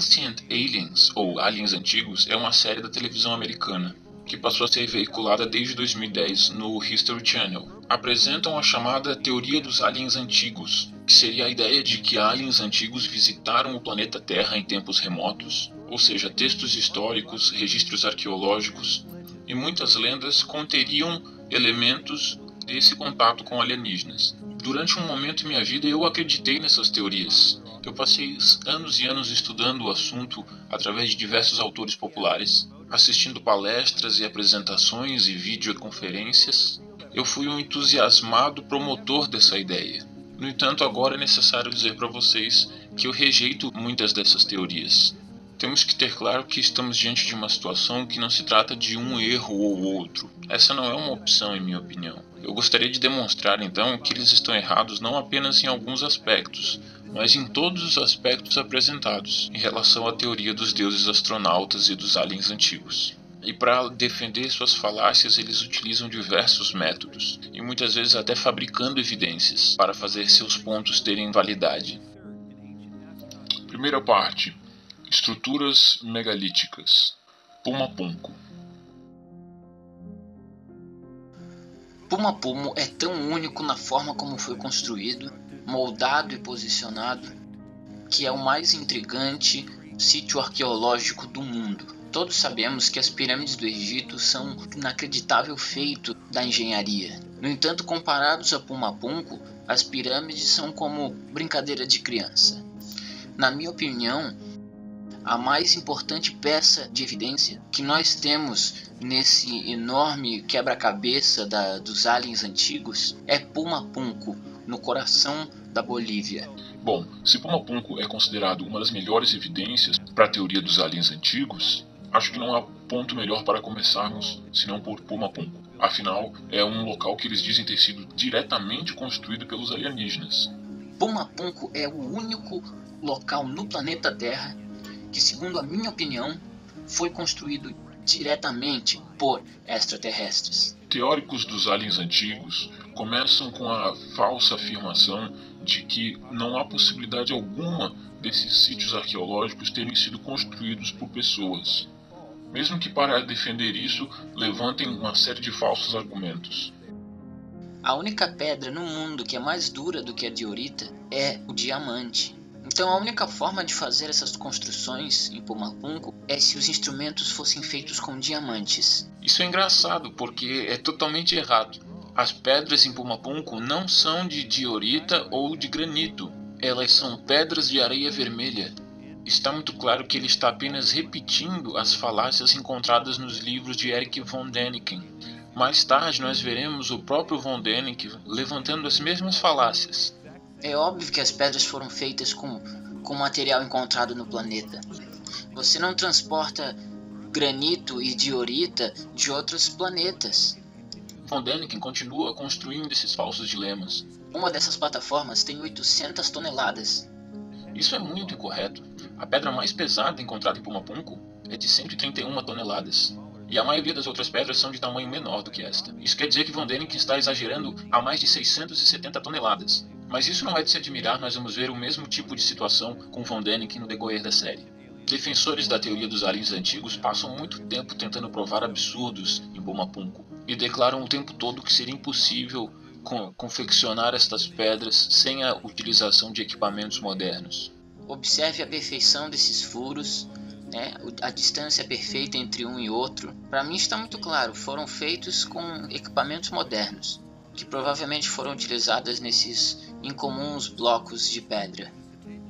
Ancient Aliens, ou Aliens Antigos, é uma série da televisão americana, que passou a ser veiculada desde 2010 no History Channel. Apresentam a chamada Teoria dos Aliens Antigos, que seria a ideia de que aliens antigos visitaram o planeta Terra em tempos remotos, ou seja, textos históricos, registros arqueológicos e muitas lendas conteriam elementos desse contato com alienígenas. Durante um momento em minha vida eu acreditei nessas teorias. Eu passei anos e anos estudando o assunto através de diversos autores populares, assistindo palestras e apresentações e videoconferências. Eu fui um entusiasmado promotor dessa ideia. No entanto, agora é necessário dizer para vocês que eu rejeito muitas dessas teorias. Temos que ter claro que estamos diante de uma situação que não se trata de um erro ou outro. Essa não é uma opção, em minha opinião. Eu gostaria de demonstrar, então, que eles estão errados não apenas em alguns aspectos, mas em todos os aspectos apresentados em relação à teoria dos deuses astronautas e dos aliens antigos. E para defender suas falácias, eles utilizam diversos métodos, e muitas vezes até fabricando evidências para fazer seus pontos terem validade. Primeira parte. Estruturas megalíticas. Pumapunku. Pumapunku é tão único na forma como foi construído, moldado e posicionado, que é o mais intrigante sítio arqueológico do mundo. Todos sabemos que as pirâmides do Egito são um inacreditável feito da engenharia. No entanto, comparados a Pumapunku, as pirâmides são como brincadeira de criança. Na minha opinião, a mais importante peça de evidência que nós temos nesse enorme quebra-cabeça dos aliens antigos é Pumapunku, no coração da Bolívia. Bom, se Pumapunku é considerado uma das melhores evidências para a teoria dos aliens antigos, acho que não há ponto melhor para começarmos senão por Pumapunku. Afinal, é um local que eles dizem ter sido diretamente construído pelos alienígenas. Pumapunku é o único local no planeta Terra que, segundo a minha opinião, foi construído diretamente por extraterrestres. Teóricos dos aliens antigos começam com a falsa afirmação de que não há possibilidade alguma desses sítios arqueológicos terem sido construídos por pessoas, mesmo que para defender isso levantem uma série de falsos argumentos. A única pedra no mundo que é mais dura do que a diorita é o diamante. Então a única forma de fazer essas construções em Pumapunku é se os instrumentos fossem feitos com diamantes. Isso é engraçado porque é totalmente errado. As pedras em Pumapunku não são de diorita ou de granito. Elas são pedras de areia vermelha. Está muito claro que ele está apenas repetindo as falácias encontradas nos livros de Erich von Däniken. Mais tarde nós veremos o próprio von Däniken levantando as mesmas falácias. É óbvio que as pedras foram feitas com material encontrado no planeta. Você não transporta granito e diorita de outros planetas. Von Däniken continua construindo esses falsos dilemas. Uma dessas plataformas tem 800 toneladas. Isso é muito incorreto. A pedra mais pesada encontrada em Pumapunku é de 131 toneladas. E a maioria das outras pedras são de tamanho menor do que esta. Isso quer dizer que Von Däniken está exagerando a mais de 670 toneladas. Mas isso não é de se admirar, nós vamos ver o mesmo tipo de situação com Von Däniken no decorrer da série. Defensores da teoria dos aliens antigos passam muito tempo tentando provar absurdos em Pumapunku e declaram o tempo todo que seria impossível confeccionar estas pedras sem a utilização de equipamentos modernos. Observe a perfeição desses furos, a distância perfeita entre um e outro. Para mim está muito claro, foram feitos com equipamentos modernos, que provavelmente foram utilizados nesses incomuns blocos de pedra.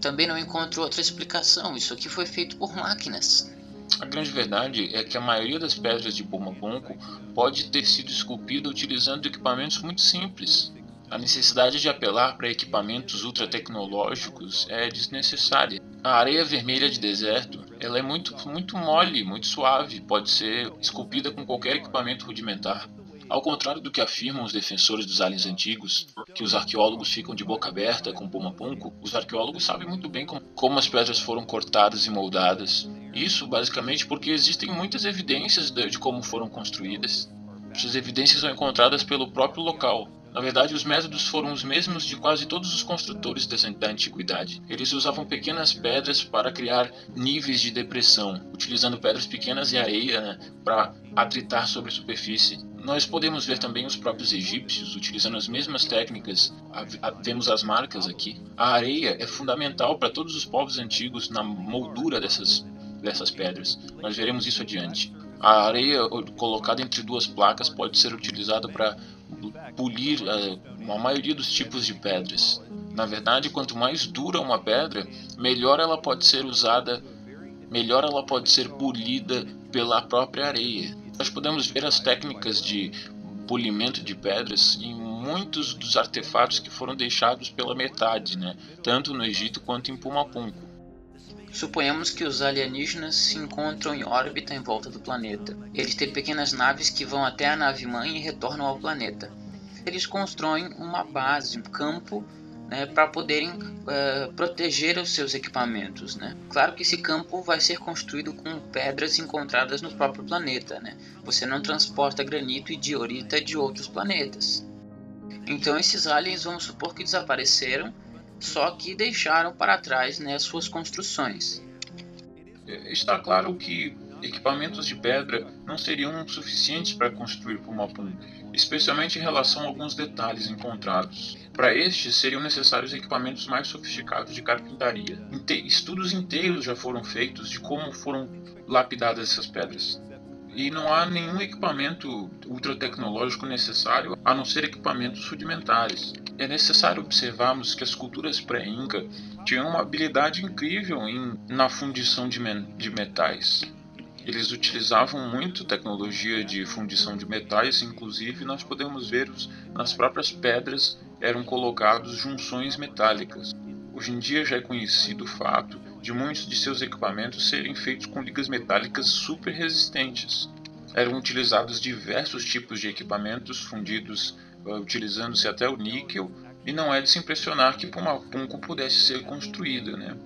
Também não encontro outra explicação, isso aqui foi feito por máquinas. A grande verdade é que a maioria das pedras de Pumapunku pode ter sido esculpida utilizando equipamentos muito simples. A necessidade de apelar para equipamentos ultratecnológicos é desnecessária. A areia vermelha de deserto ela é muito mole, muito suave, pode ser esculpida com qualquer equipamento rudimentar. Ao contrário do que afirmam os defensores dos aliens antigos, que os arqueólogos ficam de boca aberta com Pumapunku, os arqueólogos sabem muito bem como as pedras foram cortadas e moldadas. Isso basicamente porque existem muitas evidências de como foram construídas. Essas evidências são encontradas pelo próprio local. Na verdade, os métodos foram os mesmos de quase todos os construtores da antiguidade. Eles usavam pequenas pedras para criar níveis de depressão, utilizando pedras pequenas e areia, né, para atritar sobre a superfície. Nós podemos ver também os próprios egípcios utilizando as mesmas técnicas. Vemos as marcas aqui. A areia é fundamental para todos os povos antigos na moldura dessas pedras. Nós veremos isso adiante. A areia colocada entre duas placas pode ser utilizada para polir a maioria dos tipos de pedras. Na verdade, quanto mais dura uma pedra, melhor ela pode ser usada, melhor ela pode ser polida pela própria areia. Nós podemos ver as técnicas de polimento de pedras em muitos dos artefatos que foram deixados pela metade, né? Tanto no Egito quanto em Pumapunku. Suponhamos que os alienígenas se encontram em órbita em volta do planeta. Eles têm pequenas naves que vão até a nave-mãe e retornam ao planeta. Eles constroem uma base, um campo, né, para poderem proteger os seus equipamentos, né? Claro que esse campo vai ser construído com pedras encontradas no próprio planeta, né? Você não transporta granito e diorita de outros planetas. Então esses aliens, vamos supor que desapareceram, só que deixaram para trás, né, suas construções. Está claro que equipamentos de pedra não seriam suficientes para construir Pumapunku, especialmente em relação a alguns detalhes encontrados. Para estes seriam necessários equipamentos mais sofisticados de carpintaria. Estudos inteiros já foram feitos de como foram lapidadas essas pedras. E não há nenhum equipamento ultratecnológico necessário, a não ser equipamentos rudimentares. É necessário observarmos que as culturas pré-inca tinham uma habilidade incrível na fundição de metais. Eles utilizavam muito tecnologia de fundição de metais, inclusive nós podemos ver nas próprias pedras eram colocados junções metálicas. Hoje em dia já é conhecido o fato de muitos de seus equipamentos serem feitos com ligas metálicas super resistentes. Eram utilizados diversos tipos de equipamentos fundidos, utilizando-se até o níquel, e não é de se impressionar que Pumapunku pudesse ser construída, né?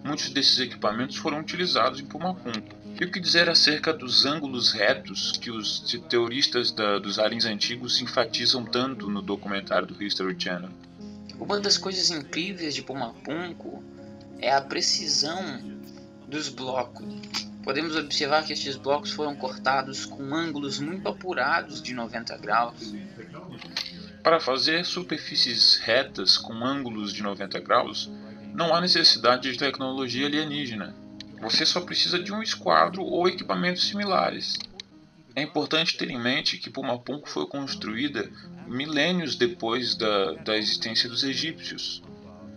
Muitos desses equipamentos foram utilizados em Pumapunku. E o que dizer acerca dos ângulos retos que os teoristas dos aliens antigos enfatizam tanto no documentário do History Channel? Uma das coisas incríveis de Pumapunku é a precisão dos blocos. Podemos observar que estes blocos foram cortados com ângulos muito apurados de 90 graus. Para fazer superfícies retas com ângulos de 90 graus, não há necessidade de tecnologia alienígena. Você só precisa de um esquadro ou equipamentos similares. É importante ter em mente que Pumapunku foi construída milênios depois da existência dos egípcios,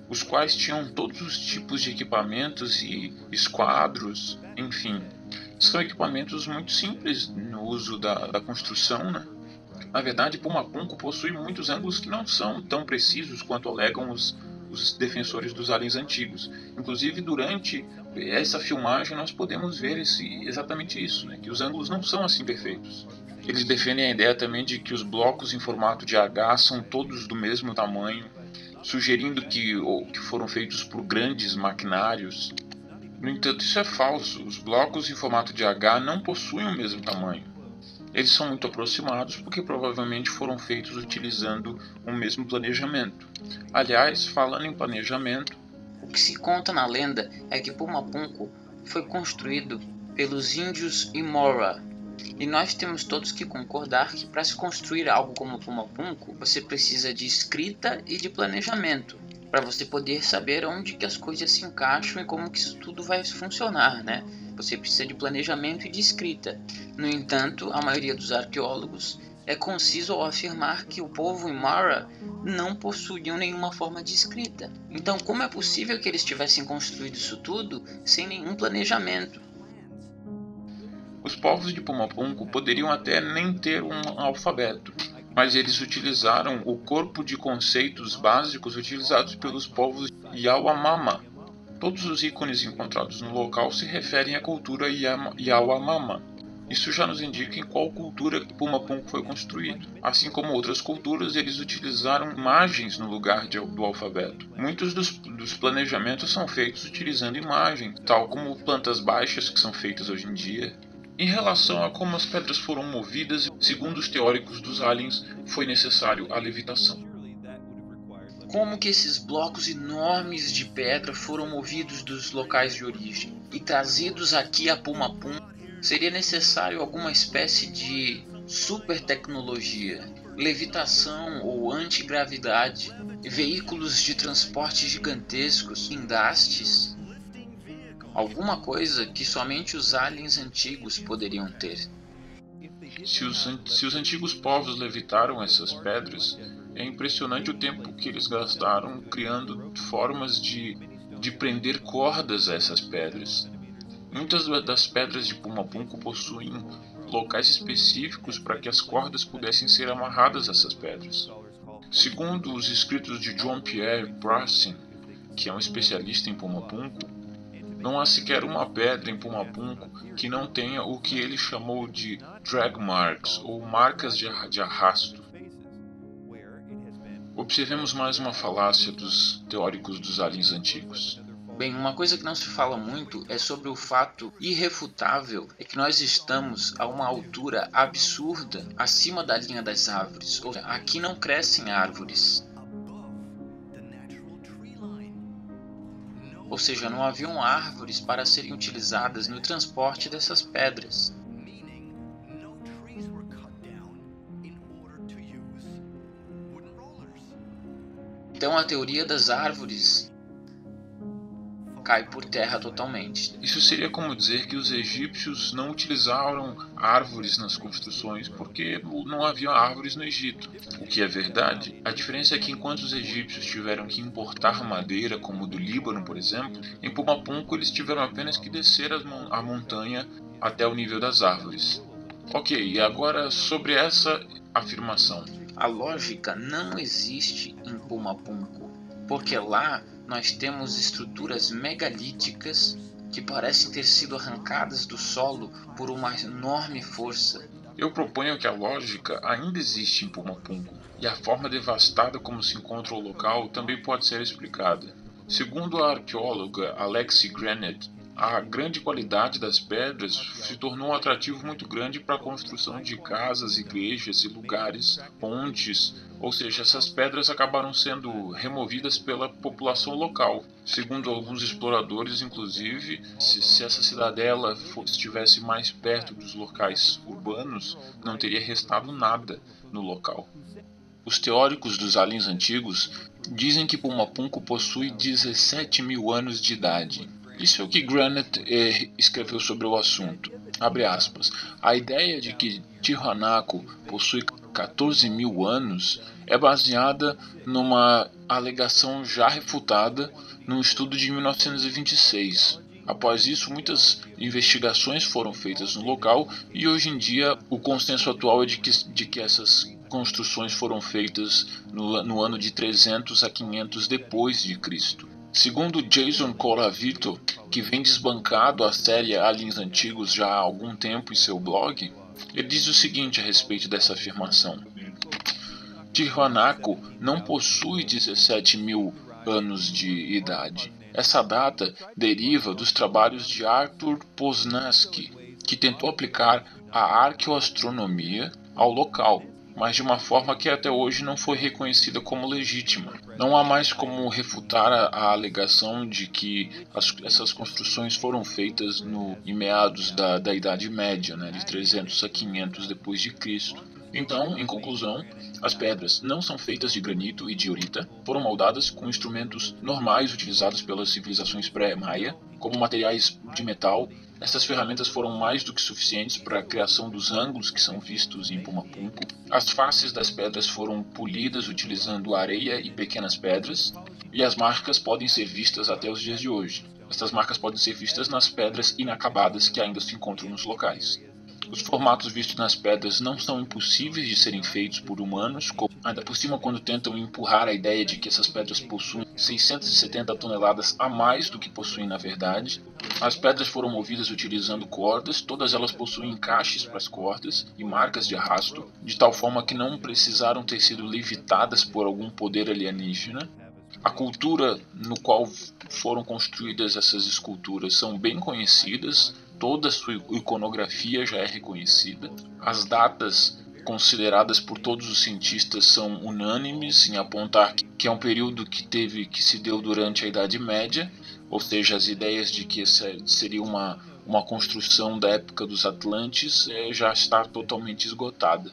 os quais tinham todos os tipos de equipamentos e esquadros, enfim. São equipamentos muito simples no uso da construção, né? Na verdade, Pumapunku possui muitos ângulos que não são tão precisos quanto alegam os defensores dos aliens antigos. Inclusive, durante essa filmagem, nós podemos ver exatamente isso, né? Que os ângulos não são assim perfeitos. Eles defendem a ideia também de que os blocos em formato de H são todos do mesmo tamanho, sugerindo que foram feitos por grandes maquinários. No entanto, isso é falso. Os blocos em formato de H não possuem o mesmo tamanho. Eles são muito aproximados porque provavelmente foram feitos utilizando o mesmo planejamento. Aliás, falando em planejamento, o que se conta na lenda é que Pumapunku foi construído pelos índios Imora. E nós temos todos que concordar que para se construir algo como Pumapunku, você precisa de escrita e de planejamento, para você poder saber onde que as coisas se encaixam e como que isso tudo vai funcionar, né? Você precisa de planejamento e de escrita. No entanto, a maioria dos arqueólogos é conciso ao afirmar que o povo Imara não possuíam nenhuma forma de escrita. Então, como é possível que eles tivessem construído isso tudo sem nenhum planejamento? Os povos de Pumapunku poderiam até nem ter um alfabeto, mas eles utilizaram o corpo de conceitos básicos utilizados pelos povos Yanomami. Todos os ícones encontrados no local se referem à cultura Yanomami. Isso já nos indica em qual cultura Pumapunku foi construído. Assim como outras culturas, eles utilizaram imagens no lugar do alfabeto. Muitos dos planejamentos são feitos utilizando imagens, tal como plantas baixas que são feitas hoje em dia. Em relação a como as pedras foram movidas, segundo os teóricos dos aliens, foi necessário a levitação. Como que esses blocos enormes de pedra foram movidos dos locais de origem e trazidos aqui a Pumapum? Seria necessário alguma espécie de super tecnologia, levitação ou antigravidade, veículos de transporte gigantescos, guindastes, alguma coisa que somente os aliens antigos poderiam ter. Se os antigos povos levitaram essas pedras, é impressionante o tempo que eles gastaram criando formas de prender cordas a essas pedras. Muitas das pedras de Pumapunku possuem locais específicos para que as cordas pudessem ser amarradas a essas pedras. Segundo os escritos de John Pierre Brassin, que é um especialista em Pumapunku, não há sequer uma pedra em Pumapunku que não tenha o que ele chamou de drag marks, ou marcas de arrasto. Observemos mais uma falácia dos teóricos dos aliens antigos. Bem, uma coisa que não se fala muito é sobre o fato irrefutável é que nós estamos a uma altura absurda acima da linha das árvores. Ou seja, aqui não crescem árvores. Ou seja, não haviam árvores para serem utilizadas no transporte dessas pedras. Então a teoria das árvores cai por terra totalmente. Isso seria como dizer que os egípcios não utilizaram árvores nas construções porque não havia árvores no Egito. O que é verdade. A diferença é que enquanto os egípcios tiveram que importar madeira, como do Líbano, por exemplo, em Pumapunku eles tiveram apenas que descer a montanha até o nível das árvores. Ok, e agora sobre essa afirmação. A lógica não existe em Pumapunku, porque lá nós temos estruturas megalíticas que parecem ter sido arrancadas do solo por uma enorme força. Eu proponho que a lógica ainda existe em Pumapunku, e a forma devastada como se encontra o local também pode ser explicada. Segundo a arqueóloga Alexi Granite, a grande qualidade das pedras se tornou um atrativo muito grande para a construção de casas, igrejas e lugares, pontes, ou seja, essas pedras acabaram sendo removidas pela população local. Segundo alguns exploradores, inclusive, se essa cidadela estivesse mais perto dos locais urbanos, não teria restado nada no local. Os teóricos dos aliens antigos dizem que Pumapunku possui 17 mil anos de idade. Isso é o que Granite escreveu sobre o assunto. Abre aspas. A ideia de que Tiwanaku possui 14 mil anos é baseada numa alegação já refutada num estudo de 1926. Após isso, muitas investigações foram feitas no local e hoje em dia o consenso atual é de que essas construções foram feitas no ano de 300 a 500 depois de Cristo. Segundo Jason Colavito, que vem desbancado a série Aliens Antigos já há algum tempo em seu blog, ele diz o seguinte a respeito dessa afirmação. Tiwanaku não possui 17 mil anos de idade. Essa data deriva dos trabalhos de Arthur Poznański, que tentou aplicar a arqueoastronomia ao local, mas de uma forma que até hoje não foi reconhecida como legítima. Não há mais como refutar a alegação de que essas construções foram feitas em meados da Idade Média, de 300 a 500 depois de Cristo. Então, em conclusão, as pedras não são feitas de granito e diorita, foram moldadas com instrumentos normais utilizados pelas civilizações pré-maia, como materiais de metal. Essas ferramentas foram mais do que suficientes para a criação dos ângulos que são vistos em Pumapunku. As faces das pedras foram polidas utilizando areia e pequenas pedras, e as marcas podem ser vistas até os dias de hoje. Essas marcas podem ser vistas nas pedras inacabadas que ainda se encontram nos locais. Os formatos vistos nas pedras não são impossíveis de serem feitos por humanos, ainda por cima quando tentam empurrar a ideia de que essas pedras possuem 670 toneladas a mais do que possuem na verdade. As pedras foram movidas utilizando cordas, todas elas possuem encaixes para as cordas e marcas de arrasto, de tal forma que não precisaram ter sido levitadas por algum poder alienígena. A cultura no qual foram construídas essas esculturas são bem conhecidas, toda a sua iconografia já é reconhecida. As datas consideradas por todos os cientistas são unânimes em apontar que é um período que se deu durante a Idade Média, ou seja, as ideias de que essa seria uma construção da época dos Atlantes já está totalmente esgotada.